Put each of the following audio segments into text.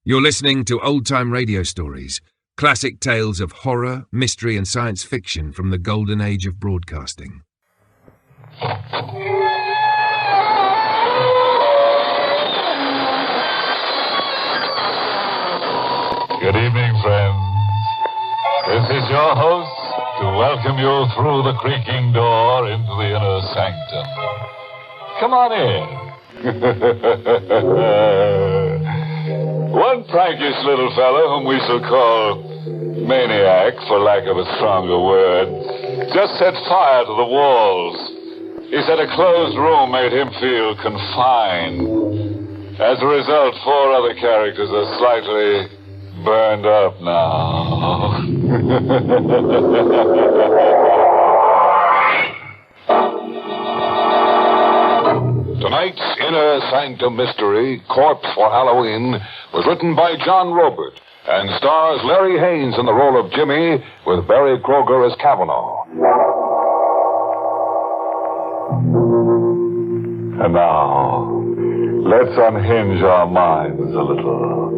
You're listening to old-time radio stories, classic tales of horror, mystery and science fiction from the golden age of broadcasting. Good evening, friends. This is your host to welcome you through the creaking door into the inner sanctum. Come on in. One prankish little fellow, whom we shall call Maniac, for lack of a stronger word, just set fire to the walls. He said a closed room made him feel confined. As a result, 4 other characters are slightly burned up now. Tonight's Inner Sanctum Mystery, Corpse for Halloween, was written by John Robert and stars Larry Haynes in the role of Jimmy with Barry Kroger as Kavanaugh. And now, let's unhinge our minds a little.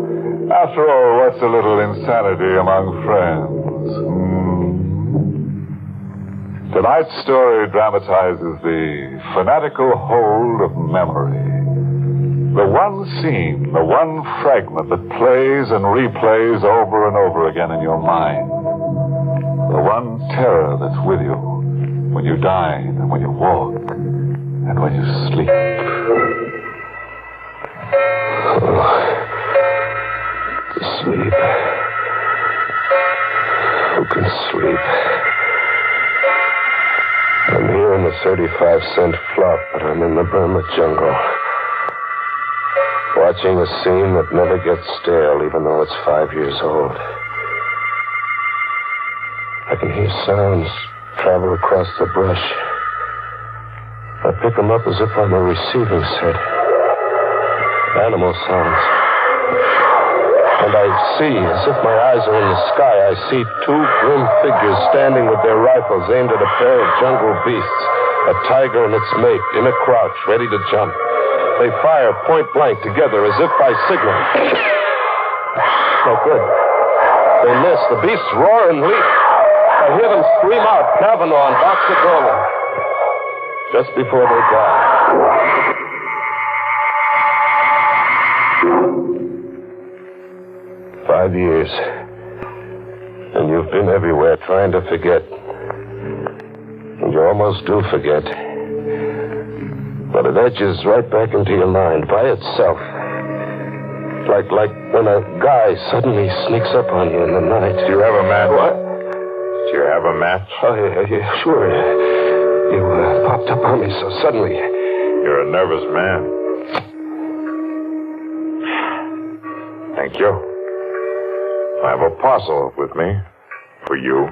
After all, what's a little insanity among friends? Tonight's story dramatizes the fanatical hold of memory. The one scene, the one fragment that plays and replays over and over again in your mind. The one terror that's with you when you dine and when you walk and when you sleep. Sleep. Who can sleep? I'm here in the 35-cent flop, but I'm in the Burma jungle. Watching a scene that never gets stale, even though it's 5 years old. I can hear sounds travel across the brush. I pick them up as if I'm a receiving set. Animal sounds. And I see, as if my eyes are in the sky, I see 2 grim figures standing with their rifles aimed at a pair of jungle beasts, a tiger and its mate, in a crouch, ready to jump. They fire point blank together as if by signal. No good. They miss. The beasts roar and leap. I hear them scream out, Kavanaugh and Boxer Dolan, just before they die. 5 years. And you've been everywhere trying to forget. And you almost do forget. But it edges right back into your mind by itself. Like when a guy suddenly sneaks up on you in the night. Do you have a match? What? Do you have a match? Oh, yeah, sure. You popped up on me so suddenly. You're a nervous man. Thank you. I have a parcel with me. For you.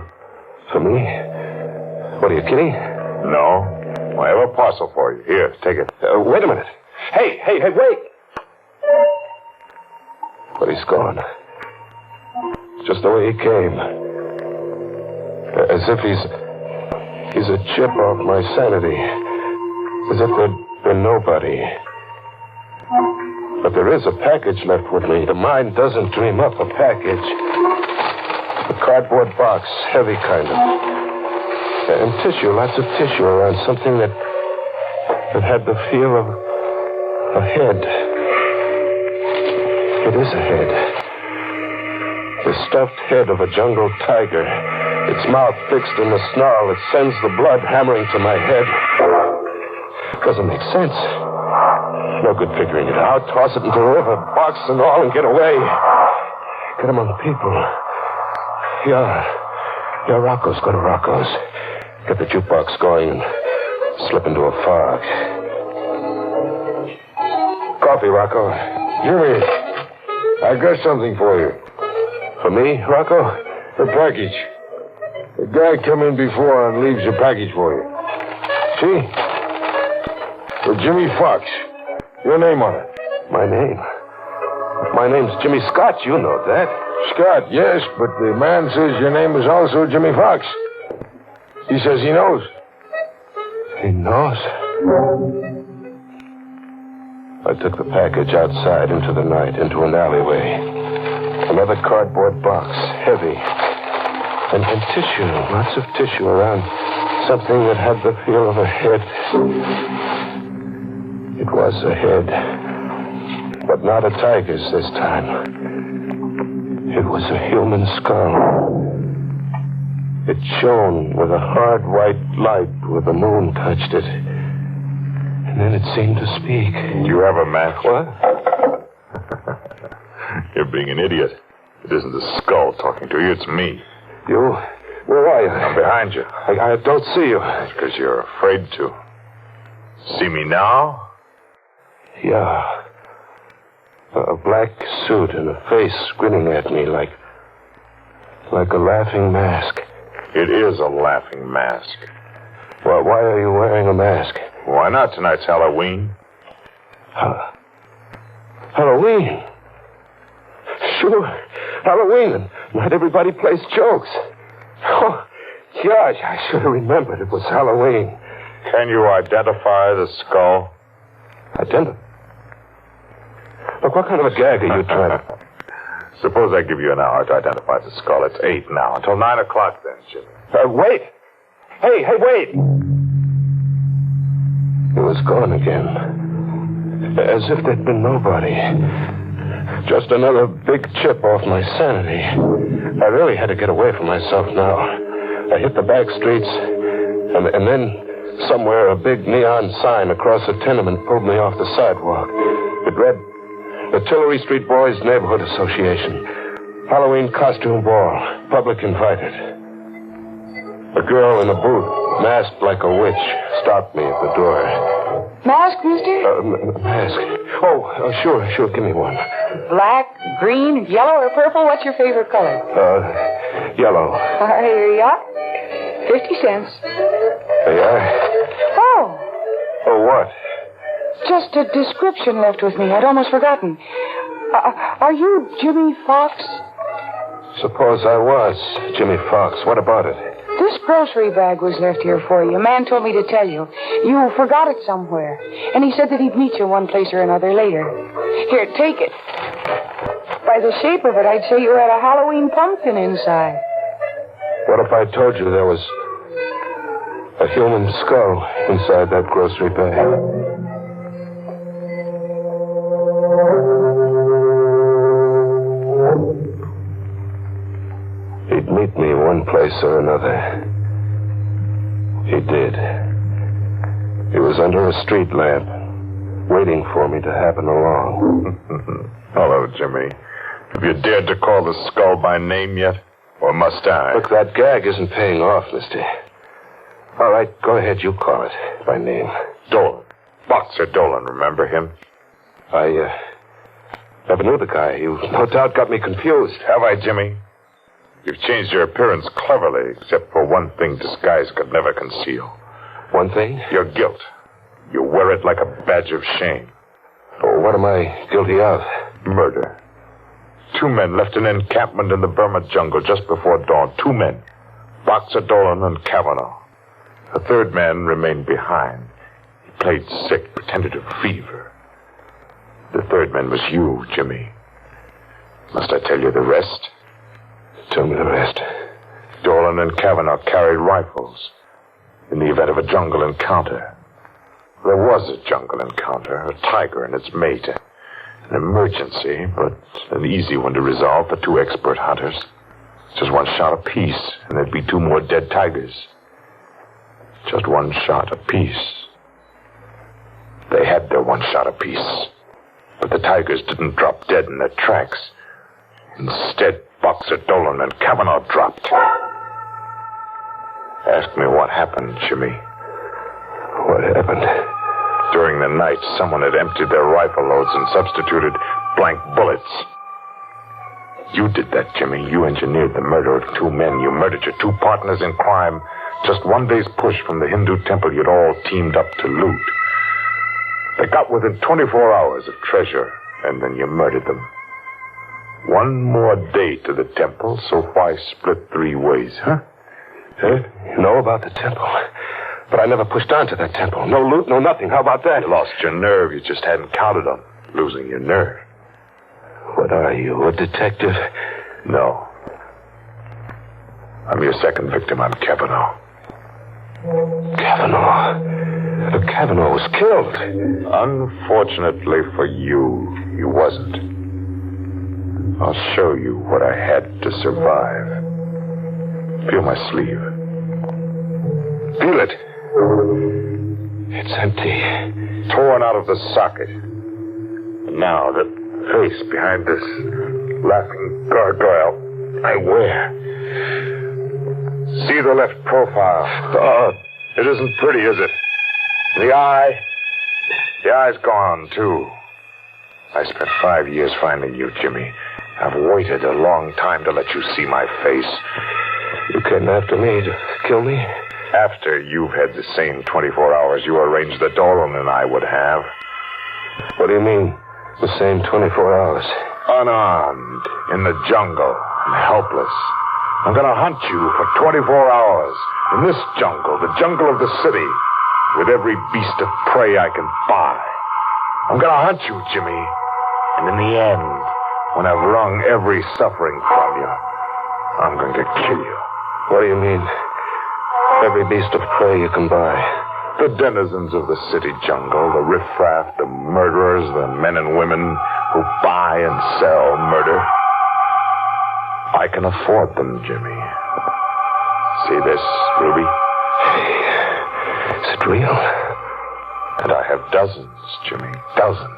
For me? What are you, kidding? No. I have a parcel for you. Here, take it. Wait a minute. Hey, wait! But he's gone. Just the way he came. As if he's a chip off my sanity. As if there'd been nobody. But there is a package left with me. The mind doesn't dream up a package. A cardboard box, heavy kind of. And tissue, lots of tissue around something that had the feel of a head. It is a head. The stuffed head of a jungle tiger. Its mouth fixed in a snarl that sends the blood hammering to my head. Doesn't make sense. No good figuring it out. Toss it into the river, box and all, and get away. Get among people. Yeah, Rocco's. Go to Rocco's. Get the jukebox going and slip into a fog. Coffee, Rocco. Jimmy, I got something for you. For me, Rocco? A package. The guy come in before and leaves a package for you. See? For Jimmy Fox. Your name on it. My name? My name's Jimmy Scott. You know that. Scott, yes, but the man says your name is also Jimmy Fox. He says he knows. He knows? I took the package outside into the night, into an alleyway. Another cardboard box, heavy. And tissue, lots of tissue around something that had the feel of a head. It was a head, but not a tiger's this time. It was a human skull. It shone with a hard white light where the moon touched it. And then it seemed to speak. You have a match? What? You're being an idiot. It isn't the skull talking to you, it's me. You? Where are you? I'm behind you. I don't see you. It's because you're afraid to. See me now? Yeah. A black suit and a face grinning at me like a laughing mask. It is a laughing mask. Well, why are you wearing a mask? Why not? Tonight's Halloween. Halloween? Sure. Halloween. Not everybody plays jokes. Oh, gosh, I should have remembered it was Halloween. Can you identify the skull? Identify? Look, what kind of a gag are you trying to... Suppose I give you an hour to identify the skull. It's 8 now. Until 9 o'clock then, Jimmy. Wait. Hey, wait. It was gone again. As if there'd been nobody. Just another big chip off my sanity. I really had to get away from myself now. I hit the back streets, and then somewhere a big neon sign across a tenement pulled me off the sidewalk. It read, the Tillery Street Boys Neighborhood Association. Halloween costume ball. Public invited. A girl in a booth, masked like a witch, stopped me at the door. Mask, mister? Mask. Oh, sure. Give me one. Black, green, yellow, or purple? What's your favorite color? Yellow. Here you are. 50 cents. There you are. Oh, Oh, what? just a description left with me. I'd almost forgotten. Are you Jimmy Fox? Suppose I was Jimmy Fox. What about it? This grocery bag was left here for you. A man told me to tell you. You forgot it somewhere. And he said that he'd meet you one place or another later. Here, take it. By the shape of it, I'd say you had a Halloween pumpkin inside. What if I told you there was a human skull inside that grocery bag? He'd meet me one place or another. He did. He was under a street lamp, waiting for me to happen along. Hello, Jimmy. Have you dared to call the skull by name yet? Or must I? Look, that gag isn't paying off, mister. All right, go ahead. You call it by name. Dolan. Boxer Dolan, remember him? I never knew the guy. You no doubt got me confused. Have I, Jimmy? You've changed your appearance cleverly, except for one thing disguise could never conceal. One thing? Your guilt. You wear it like a badge of shame. Oh, what am I guilty of? Murder. 2 men left an encampment in the Burma jungle just before dawn. 2 men. Boxer Dolan and Kavanaugh. A 3rd man remained behind. He played sick, pretended to have fever. The 3rd man was you, Jimmy. Must I tell you the rest? Tell me the rest. Dolan and Kavanaugh carried rifles in the event of a jungle encounter. There was a jungle encounter, a tiger and its mate. An emergency, but an easy one to resolve for 2 expert hunters. Just 1 shot apiece, and there'd be 2 more dead tigers. Just 1 shot apiece. They had their 1 shot apiece. But the tigers didn't drop dead in their tracks. Instead, Boxer Dolan and Kavanaugh dropped. Ask me what happened, Jimmy. What happened? During the night, someone had emptied their rifle loads and substituted blank bullets. You did that, Jimmy. You engineered the murder of 2 men. You murdered your 2 partners in crime. Just 1 day's push from the Hindu temple you'd all teamed up to loot. They got within 24 hours of treasure, and then you murdered them. 1 more day to the temple, so why split 3 ways, huh? You know about the temple? But I never pushed on to that temple. No loot, no nothing. How about that? You lost your nerve. You just hadn't counted on losing your nerve. What are you, a detective? No. I'm your second victim. I'm Kavanaugh. Kavanaugh? But Kavanaugh was killed. Unfortunately for you, he wasn't. I'll show you what I had to survive. Feel my sleeve. Feel it. It's empty. Torn out of the socket. And now the face behind this laughing gargoyle I wear. See the left profile. Oh, it isn't pretty, is it? The eye's gone, too. I spent 5 years finding you, Jimmy. I've waited a long time to let you see my face. You came after me to kill me? After you've had the same 24 hours you arranged that Dolan and I would have. What do you mean, the same 24 hours? Unarmed, in the jungle, and helpless. I'm going to hunt you for 24 hours. In this jungle, the jungle of the city, with every beast of prey I can buy. I'm going to hunt you, Jimmy. And in the end, when I've wrung every suffering from you, I'm going to kill you. What do you mean? Every beast of prey you can buy. The denizens of the city jungle, the riffraff, the murderers, the men and women who buy and sell murder. I can afford them, Jimmy. See this, Ruby? Is it real? And I have dozens, Jimmy. Dozens.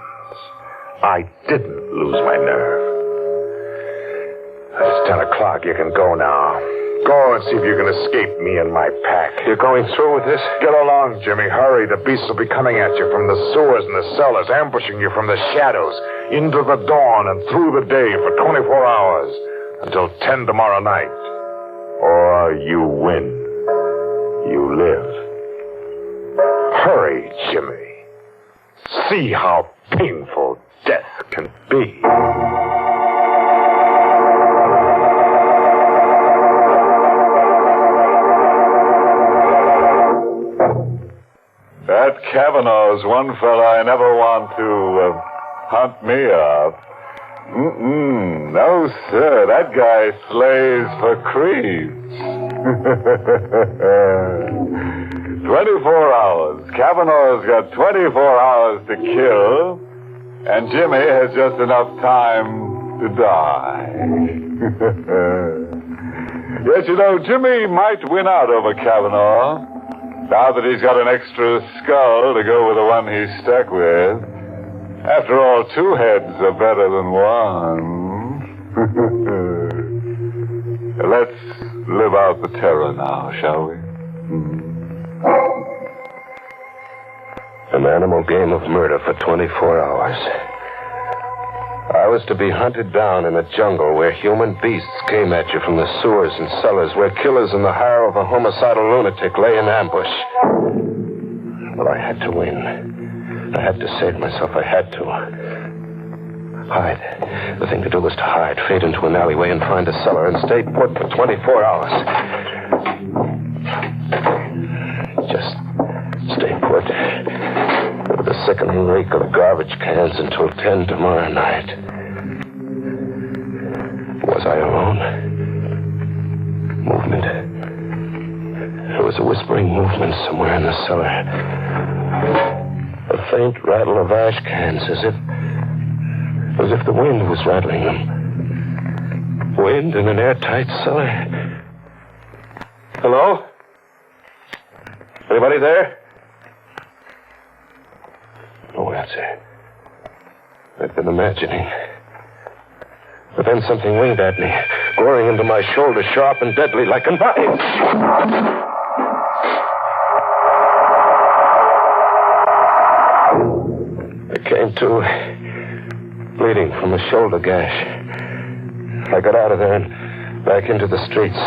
I didn't lose my nerve. It's 10 o'clock. You can go now. Go and see if you can escape me and my pack. You're going through with this? Get along, Jimmy. Hurry. The beasts will be coming at you from the sewers and the cellars, ambushing you from the shadows, into the dawn and through the day for 24 hours, until 10 tomorrow night. Or you win. You live. Hurry, Jimmy. See how painful death can be. That Kavanaugh's one fella I never want to hunt me up. No, sir. That guy slays for creeps. 24 hours. Kavanaugh's got 24 hours to kill, and Jimmy has just enough time to die. Yes, you know, Jimmy might win out over Kavanaugh. Now that he's got an extra skull to go with the one he's stuck with. After all, 2 heads are better than 1. Let's live out the terror now, shall we? An animal game of murder for 24 hours. I was to be hunted down in a jungle where human beasts came at you from the sewers and cellars, where killers in the hire of a homicidal lunatic lay in ambush. But I had to win. I had to save myself. I had to. Hide. The thing to do was to hide, fade into an alleyway and find a cellar and stay put for 24 hours. Just stay put. With the sickening reek of garbage cans until 10 tomorrow night. Was I alone? Movement. There was a whispering movement somewhere in the cellar. A faint rattle of ash cans, as if the wind was rattling them. Wind in an airtight cellar. Hello? Anybody there? No answer. I'd been imagining. But then something winged at me, goring into my shoulder, sharp and deadly like a knife. I came to, bleeding from a shoulder gash. I got out of there and back into the streets,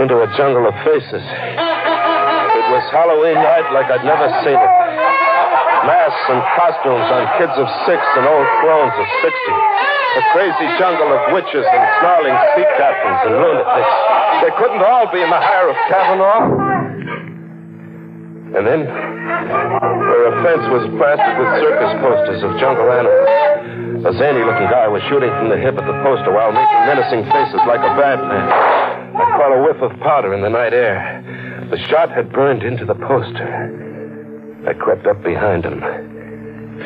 into a jungle of faces. It was Halloween night like I'd never seen it. Masks and costumes on kids of 6 and old crones of 60. A crazy jungle of witches and snarling sea captains and lunatics. They couldn't all be in the hire of Kavanaugh. And then, where a fence was plastered with circus posters of jungle animals, a zany-looking guy was shooting from the hip at the poster while making menacing faces like a bad man. I caught a whiff of powder in the night air. The shot had burned into the poster. I crept up behind him.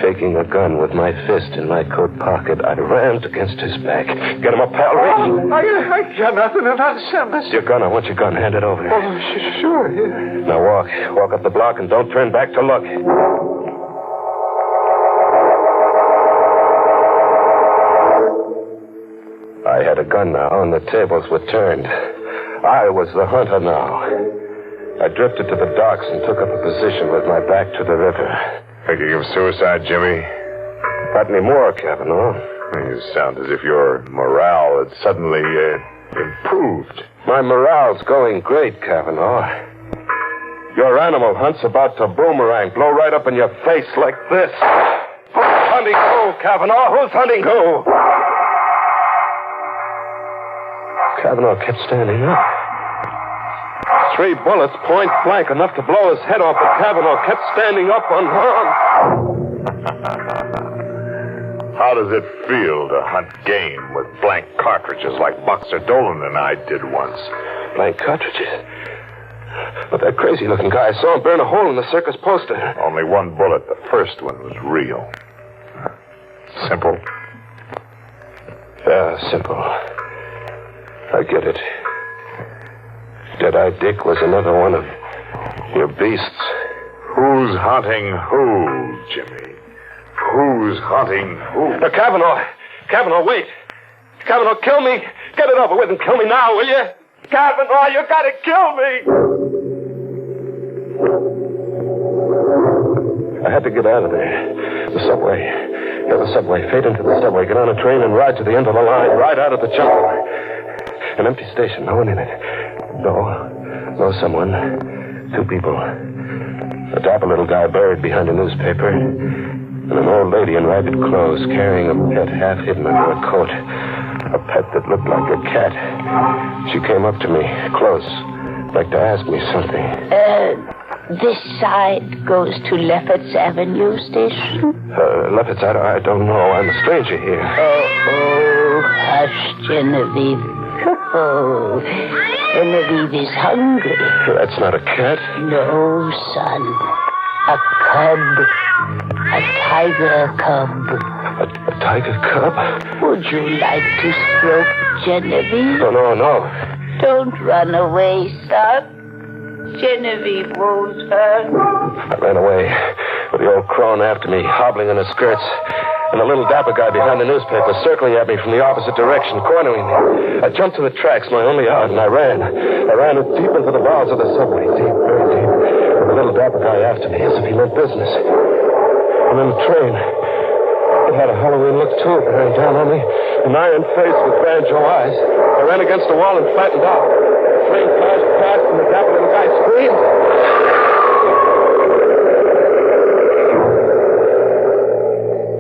Faking a gun with my fist in my coat pocket, I rammed against his back. Get him up, pal, Rich. I got nothing to understand this. Your gun, I want your gun. Hand it over. Oh, sure. Yeah. Now walk. Walk up the block and don't turn back to look. I had a gun now, and the tables were turned. I was the hunter now. I drifted to the docks and took up a position with my back to the river. Thinking of suicide, Jimmy? Not anymore, Kavanaugh. You sound as if your morale had suddenly improved. My morale's going great, Kavanaugh. Your animal hunt's about to boomerang, blow right up in your face like this. Who's hunting who, Kavanaugh? Who's hunting who? Kavanaugh kept standing up. 3 bullets, point blank, enough to blow his head off, but Kavanaugh kept standing up unharmed. How does it feel to hunt game with blank cartridges like Boxer Dolan and I did once? Blank cartridges? But that crazy-looking guy, I saw him burn a hole in the circus poster. Only 1 bullet. The first one was real. Simple. Yeah, simple. I get it. Dead-Eye Dick was another one of your beasts. Who's hunting who, Jimmy? Who's hunting who? Kavanaugh! Kavanaugh, wait! Kavanaugh, kill me! Get it over with and kill me now, will you? Kavanaugh, you gotta kill me! I had to get out of there. The subway. Yeah, the subway. Fade into the subway. Get on a train and ride to the end of the line. Ride out of the jungle. An empty station. No one in it. No, someone. 2 people. A dapper little guy buried behind a newspaper, and an old lady in ragged clothes carrying a pet half hidden under a coat. A pet that looked like a cat. She came up to me, close, like to ask me something. This side goes to Lefferts Avenue Station? Lefferts, I don't know. I'm a stranger here. Oh, hush, Genevieve. Oh, Genevieve is hungry. That's not a cat. No, son. A cub. A tiger cub. A tiger cub? Would you like to stroke Genevieve? No. Don't run away, son. Genevieve won't hurt. I ran away with the old crone after me, hobbling in her skirts. And the little dapper guy behind the newspaper circling at me from the opposite direction, cornering me. I jumped to the tracks, my only out, and I ran. I ran deep into the bowels of the subway, deep, very deep. With the little dapper guy after me, as if he meant business. And then the train. It had a Halloween look, too, bearing down on me. An iron face with banjo eyes. I ran against the wall and flattened out. The train flashed past, and the dapper little guy screamed.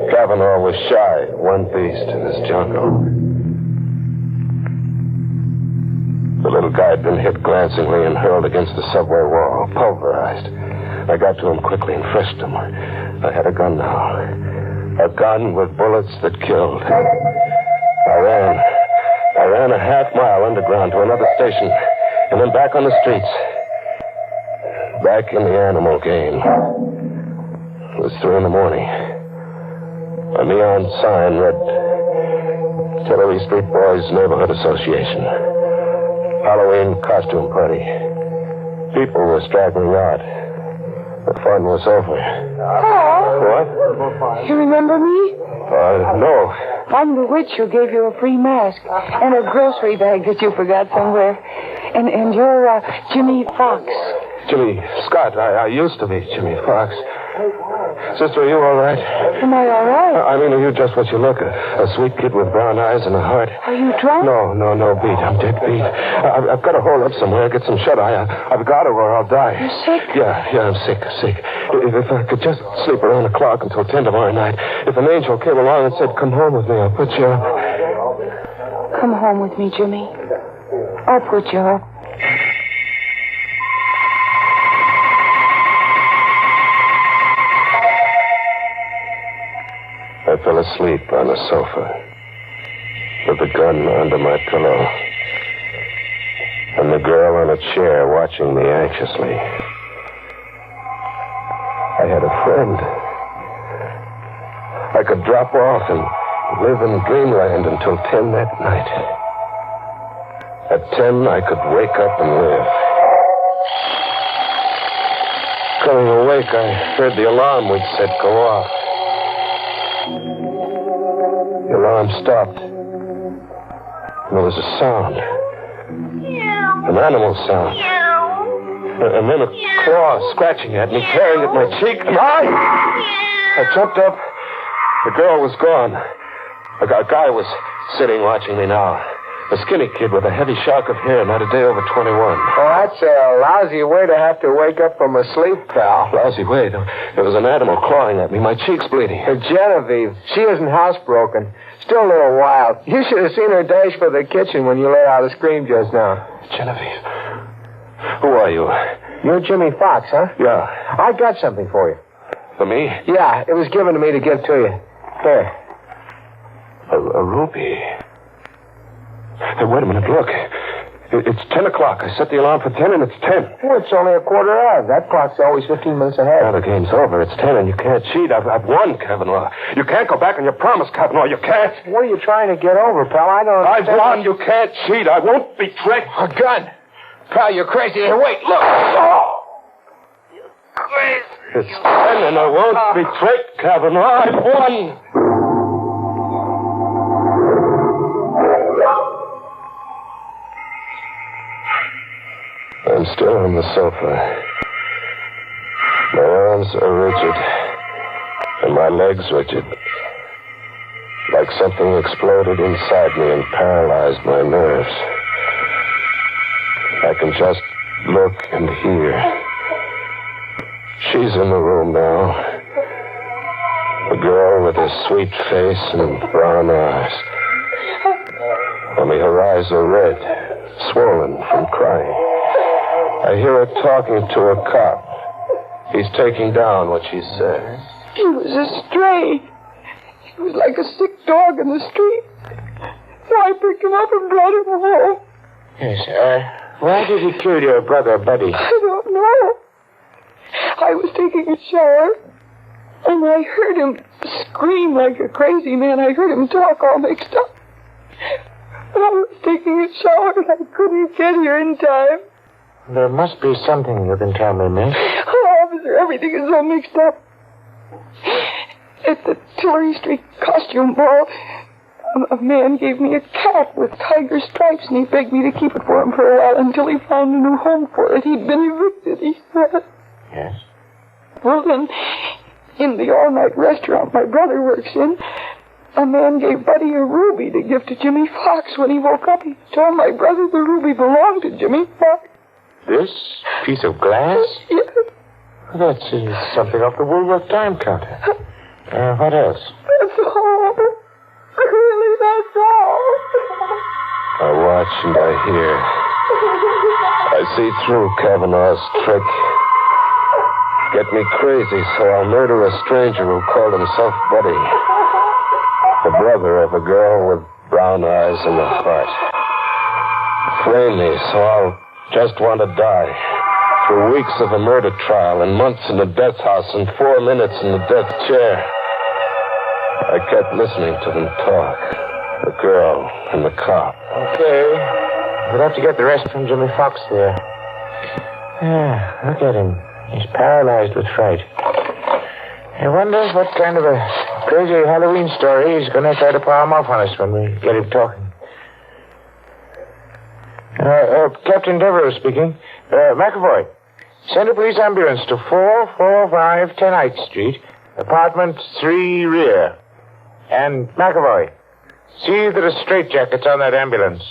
Kavanaugh was shy, one beast in this jungle. The little guy had been hit glancingly and hurled against the subway wall, pulverized. I got to him quickly and frisked him. I had a gun now. A gun with bullets that killed. I ran a half mile underground to another station, and then back on the streets. Back in the animal game. It was 3 a.m. A neon sign read, Tillery Street Boys Neighborhood Association. Halloween costume party. People were straggling out. The fun was over. Oh. What? You remember me? No. I'm the witch who gave you a free mask and a grocery bag that you forgot somewhere. And you're Jimmy Fox. Jimmy Scott. I used to be Jimmy Fox. Sister, are you all right? Am I all right? I mean, are you just what you look? A sweet kid with brown eyes and a heart. Are you drunk? No, beat. I'm dead beat. I've got to hole up somewhere, get some shut-eye. I've got to or I'll die. You're sick? Yeah, I'm sick. If I could just sleep around the clock until 10 tomorrow night. If an angel came along and said, come home with me, I'll put you up. Come home with me, Jimmy. I'll put you up. fell asleep on the sofa with the gun under my pillow and the girl on a chair watching me anxiously. I had a friend. I could drop off and live in dreamland until 10 that night. At 10, I could wake up and live. Coming awake, I heard the alarm we'd set go off. The alarm stopped. And there was a sound. An animal sound. And then a claw scratching at me, tearing at my cheek. And I jumped up. The girl was gone. A guy was sitting watching me now. A skinny kid with a heavy shock of hair, not a day over 21. Oh, that's a lousy way to have to wake up from a sleep, pal. Lousy way. There was an animal clawing at me. My cheek's bleeding. Genevieve, she isn't housebroken. Still a little wild. You should have seen her dash for the kitchen when you let out a scream just now. Genevieve. Who are you? You're Jimmy Fox, huh? Yeah. I got something for you. For me? Yeah, it was given to me to give to you. Here. A ruby. Hey, wait a minute, look. It's 10 o'clock. I set the alarm for 10, and it's 10. Well, it's only a quarter of. That clock's always 15 minutes ahead. Now the game's over. It's 10, and you can't cheat. I've won, Kavanaugh. You can't go back on your promise, Kavanaugh. You can't. What are you trying to get over, pal? I don't I've won. You can't cheat. I won't be tricked. A gun. Pal, you're crazy. Here, wait, look. Oh! You're crazy. It's 10, and I won't be tricked, Kavanaugh. I've won. I'm still on the sofa. My arms are rigid, and my legs rigid. Like something exploded inside me and paralyzed my nerves. I can just look and hear. She's in the room now. The girl with her sweet face and brown eyes. Only her eyes are red, swollen from crying. I hear her talking to a cop. He's taking down what she said. He was a stray. He was like a sick dog in the street. So I picked him up and brought him home. Yes, why did he kill your brother, Buddy? I don't know. I was taking a shower, and I heard him scream like a crazy man. I heard him talk all mixed up. But I was taking a shower, and I couldn't get here in time. There must be something you can tell me, miss. Oh, officer, everything is all mixed up. At the Tillery Street costume ball, a man gave me a cat with tiger stripes, and he begged me to keep it for him for a while until he found a new home for it. He'd been evicted, he said. Yes? Well, then, in the all-night restaurant my brother works in, a man gave Buddy a ruby to give to Jimmy Fox. When he woke up, he told my brother the ruby belonged to Jimmy Fox. This piece of glass? Yes. That's something off the Woolworth Time counter. What else? That's all. Really, that's all. I watch and I hear. I see through Kavanaugh's trick. Get me crazy, so I'll murder a stranger who called himself Buddy. The brother of a girl with brown eyes and a heart. Flame me, so I'll just want to die. Through weeks of a murder trial and months in the death house and 4 minutes in the death chair. I kept listening to them talk. The girl and the cop. Okay. We'll have to get the rest from Jimmy Fox there. Yeah, look at him. He's paralyzed with fright. I wonder what kind of a crazy Halloween story he's going to try to palm off on us when we get him talking. Captain Devereux speaking. McAvoy, send a police ambulance to 445 10th Street, apartment 3 rear. And McAvoy, see that a straitjacket's on that ambulance.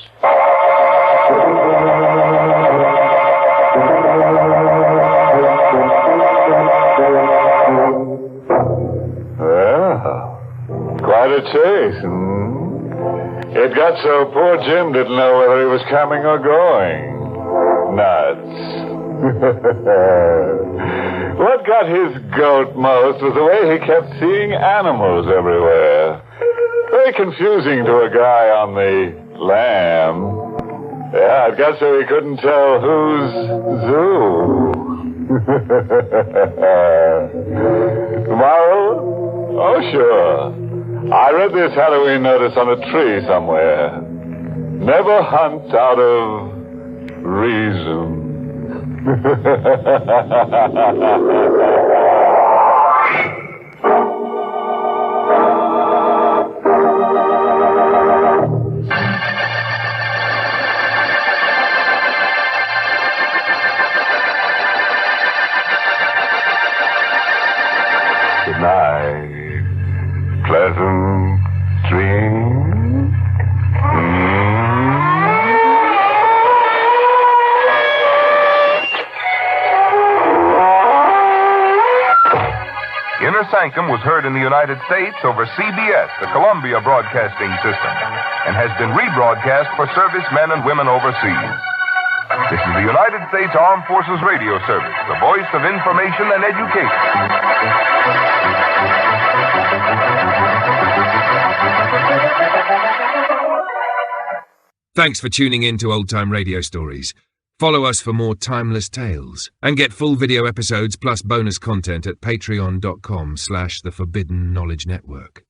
Well, quite a chase. It got so poor Jim didn't know whether he was coming or going. Nuts. What got his goat most was the way he kept seeing animals everywhere. Very confusing to a guy on the lam. Yeah, it got so he couldn't tell who's zoo. Moral? Oh, sure. I read this Halloween notice on a tree somewhere. Never hunt out of reason. Good night. Pleasant dreams. Inner Sanctum was heard in the United States over CBS, the Columbia Broadcasting System, and has been rebroadcast for servicemen and women overseas. This is the United States Armed Forces Radio Service, the voice of information and education. Thanks for tuning in to Old Time Radio Stories. Follow us for more timeless tales and get full video episodes plus bonus content at patreon.com/The Forbidden Knowledge Network.